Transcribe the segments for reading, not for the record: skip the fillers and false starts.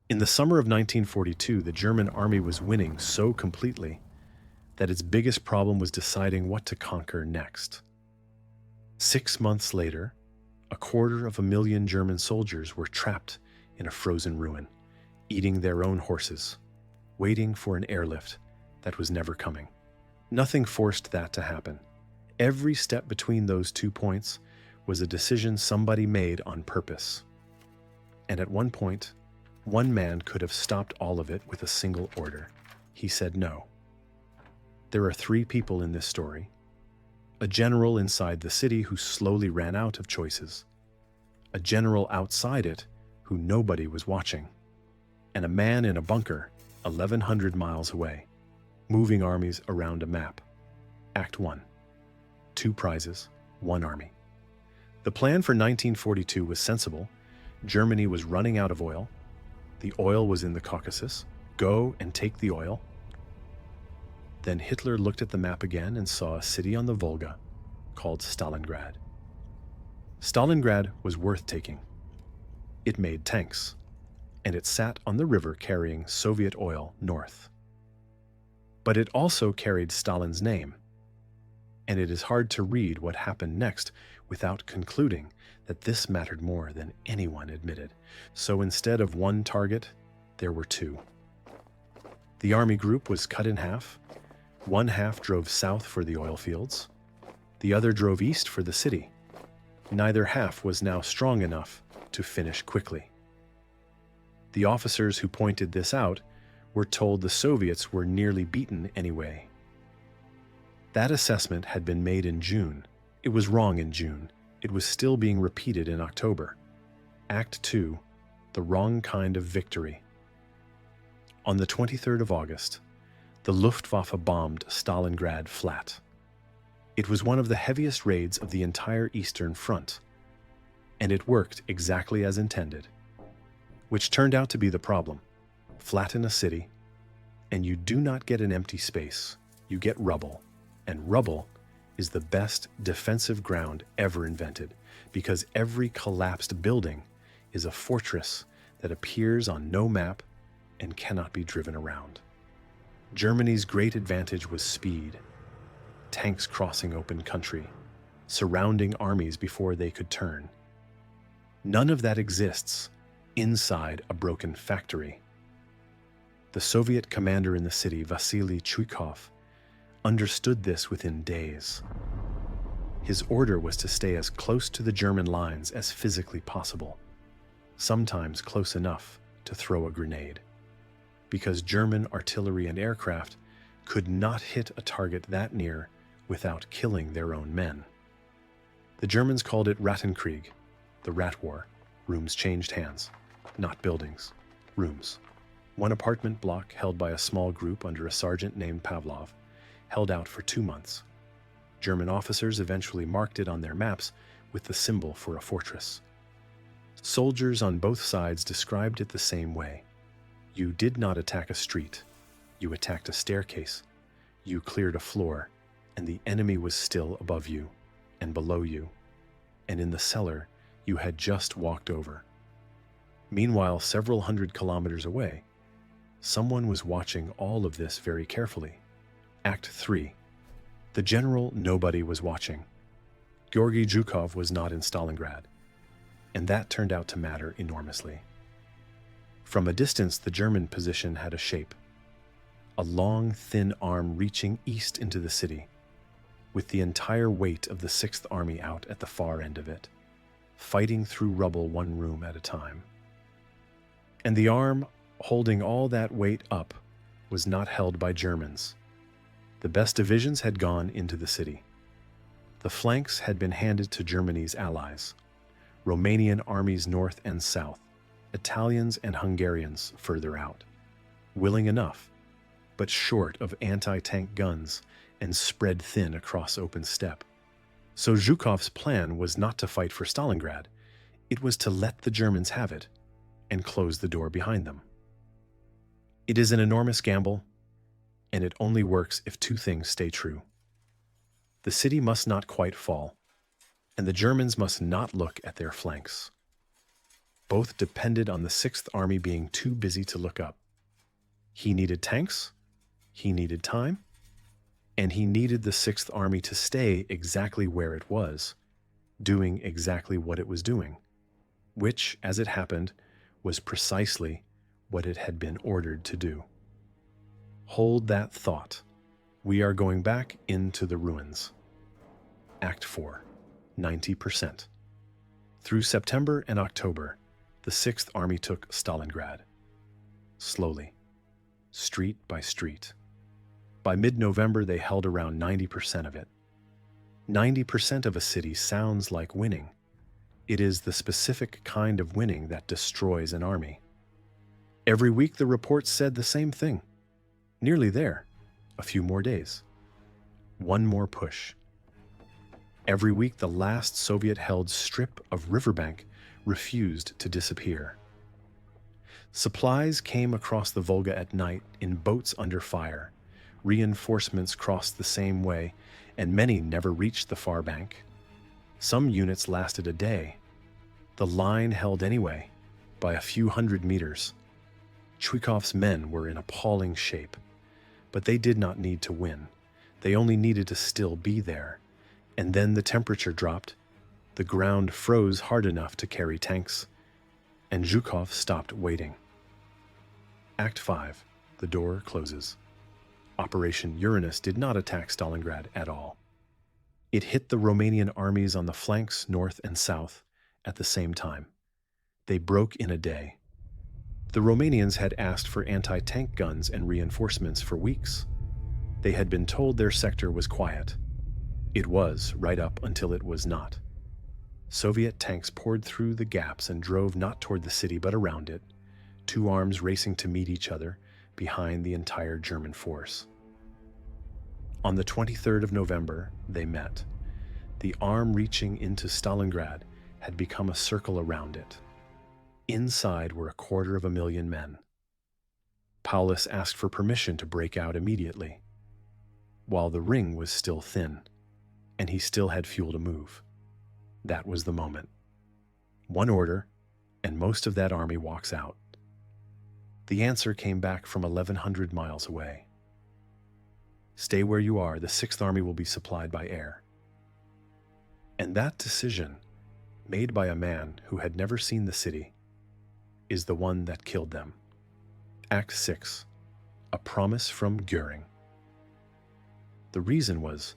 In the summer of 1942, the German army was winning so completely that its biggest problem was deciding what to conquer next. 6 months later, 250,000 German soldiers were trapped in a frozen ruin, eating their own horses, waiting for an airlift that was never coming. Nothing forced that to happen. Every step between those 2 points was a decision somebody made on purpose. And at one point, one man could have stopped all of it with a single order. He said no. There are 3 people in this story. A general inside the city who slowly ran out of choices. A general outside it who nobody was watching. And a man in a bunker 1,100 miles away, moving armies around a map. Act 1. 2 prizes, 1 army. The plan for 1942 was sensible. Germany was running out of oil. The oil was in the Caucasus. Go and take the oil. Then Hitler looked at the map again and saw a city on the Volga called Stalingrad. Stalingrad was worth taking. It made tanks, and it sat on the river carrying Soviet oil north. But it also carried Stalin's name, and it is hard to read what happened next without concluding that this mattered more than anyone admitted. So instead of 1 target, there were 2. The army group was cut in half. One half drove south for the oil fields. The other drove east for the city. Neither half was now strong enough to finish quickly. The officers who pointed this out were told the Soviets were nearly beaten anyway. That assessment had been made in June. It was wrong in June. It was still being repeated in October. Act 2, the wrong kind of victory. On the 23rd of August, the Luftwaffe bombed Stalingrad flat. It was one of the heaviest raids of the entire Eastern Front, and it worked exactly as intended, which turned out to be the problem. Flatten a city, and you do not get an empty space, you get rubble, and rubble is the best defensive ground ever invented, because every collapsed building is a fortress that appears on no map and cannot be driven around. Germany's great advantage was speed, tanks crossing open country, surrounding armies before they could turn. None of that exists inside a broken factory. The Soviet commander in the city, Vasily Zhukov, understood this within days. His order was to stay as close to the German lines as physically possible, sometimes close enough to throw a grenade, because German artillery and aircraft could not hit a target that near without killing their own men. The Germans called it Rattenkrieg, the Rat War. Rooms changed hands, not buildings, rooms. One apartment block held by a small group under a sergeant named Pavlov held out for 2 months. German officers eventually marked it on their maps with the symbol for a fortress. Soldiers on both sides described it the same way. You did not attack a street. You attacked a staircase. You cleared a floor, and the enemy was still above you and below you, and in the cellar you had just walked over. Meanwhile, several hundred kilometers away, someone was watching all of this very carefully. Act 3. The general nobody was watching. Georgy Zhukov was not in Stalingrad, and that turned out to matter enormously. From a distance, the German position had a shape. A long, thin arm reaching east into the city, with the entire weight of the 6th Army out at the far end of it, fighting through rubble 1 room at a time. And the arm holding all that weight up was not held by Germans. The best divisions had gone into the city. The flanks had been handed to Germany's allies, Romanian armies north and south, Italians and Hungarians further out, willing enough, but short of anti-tank guns and spread thin across open steppe. So Zhukov's plan was not to fight for Stalingrad. It was to let the Germans have it and close the door behind them. It is an enormous gamble, and it only works if 2 things stay true. The city must not quite fall, and the Germans must not look at their flanks. Both depended on the Sixth Army being too busy to look up. He needed tanks, he needed time, and he needed the Sixth Army to stay exactly where it was, doing exactly what it was doing, which, as it happened, was precisely what it had been ordered to do. Hold that thought. We are going back into the ruins. Act 4, 90%. Through September and October, the Sixth Army took Stalingrad. Slowly, street by street. By mid-November, they held around 90% of it. 90% of a city sounds like winning. It is the specific kind of winning that destroys an army. Every week, the reports said the same thing. Nearly there. A few more days. One more push. Every week, the last Soviet-held strip of riverbank refused to disappear. Supplies came across the Volga at night in boats under fire. Reinforcements crossed the same way, and many never reached the far bank. Some units lasted a day. The line held anyway, by a few hundred meters. Zhukov's men were in appalling shape, but they did not need to win. They only needed to still be there. And then the temperature dropped, the ground froze hard enough to carry tanks, and Zhukov stopped waiting. Act 5. The door closes. Operation Uranus did not attack Stalingrad at all. It hit the Romanian armies on the flanks north and south at the same time. They broke in a day. The Romanians had asked for anti-tank guns and reinforcements for weeks. They had been told their sector was quiet. It was, right up until it was not. Soviet tanks poured through the gaps and drove not toward the city but around it, two arms racing to meet each other behind the entire German force. On the 23rd of November, they met. The arm reaching into Stalingrad had become a circle around it. Inside were 250,000 men. Paulus asked for permission to break out immediately, while the ring was still thin, and he still had fuel to move. That was the moment. One order, and most of that army walks out. The answer came back from 1,100 miles away. Stay where you are, the Sixth Army will be supplied by air. And that decision, made by a man who had never seen the city, is the one that killed them. Act 6. A promise from Göring. The reason was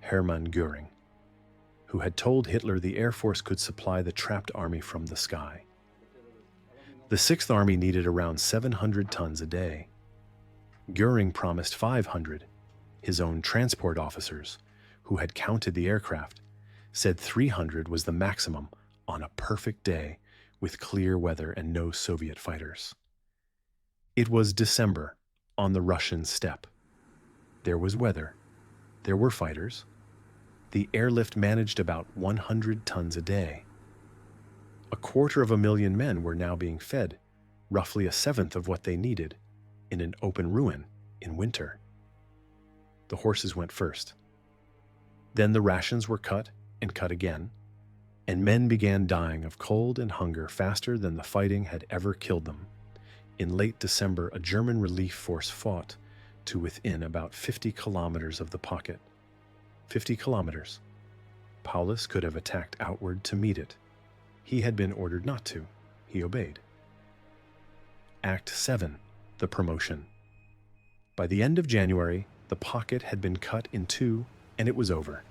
Hermann Göring, who had told Hitler the Air Force could supply the trapped army from the sky. The Sixth Army needed around 700 tons a day. Göring promised 500. His own transport officers, who had counted the aircraft, said 300 was the maximum on a perfect day with clear weather and no Soviet fighters. It was December on the Russian steppe. There was weather. There were fighters. The airlift managed about 100 tons a day. 250,000 men were now being fed, roughly a seventh of what they needed, in an open ruin in winter. The horses went first. Then the rations were cut and cut again, and men began dying of cold and hunger faster than the fighting had ever killed them. In late December, a German relief force fought to within about 50 kilometers of the pocket. 50 kilometers. Paulus could have attacked outward to meet it. He had been ordered not to. He obeyed. Act 7. The promotion. By the end of January, the pocket had been cut in two, and it was over.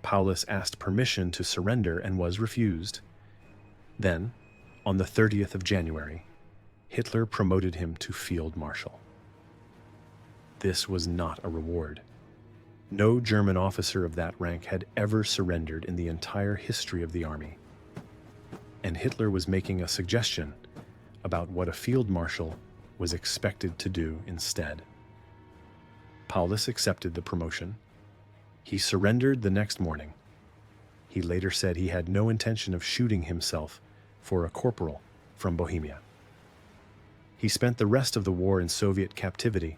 Paulus asked permission to surrender and was refused. Then, on the 30th of January, Hitler promoted him to field marshal. This was not a reward. No German officer of that rank had ever surrendered in the entire history of the army. And Hitler was making a suggestion about what a field marshal was expected to do instead. Paulus accepted the promotion. He surrendered the next morning. He later said he had no intention of shooting himself for a corporal from Bohemia. He spent the rest of the war in Soviet captivity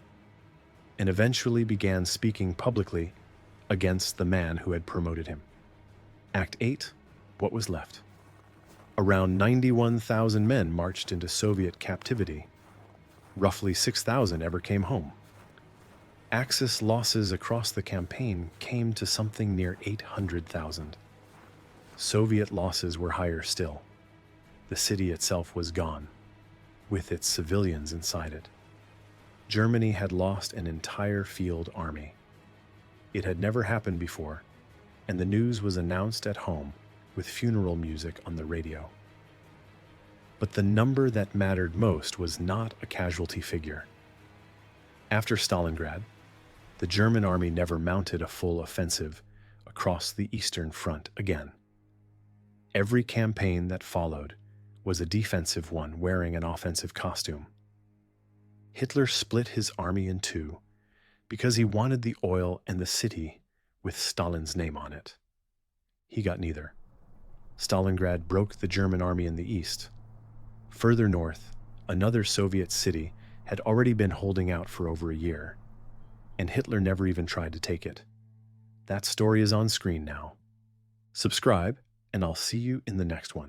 and eventually began speaking publicly against the man who had promoted him. Act 8. What was left? Around 91,000 men marched into Soviet captivity. Roughly 6,000 ever came home. Axis losses across the campaign came to something near 800,000. Soviet losses were higher still. The city itself was gone, with its civilians inside it. Germany had lost an entire field army. It had never happened before, and the news was announced at home with funeral music on the radio. But the number that mattered most was not a casualty figure. After Stalingrad, the German army never mounted a full offensive across the Eastern Front again. Every campaign that followed was a defensive one wearing an offensive costume. Hitler split his army in two because he wanted the oil and the city with Stalin's name on it. He got neither. Stalingrad broke the German army in the east. Further north, another Soviet city had already been holding out for over a year, and Hitler never even tried to take it. That story is on screen now. Subscribe, and I'll see you in the next one.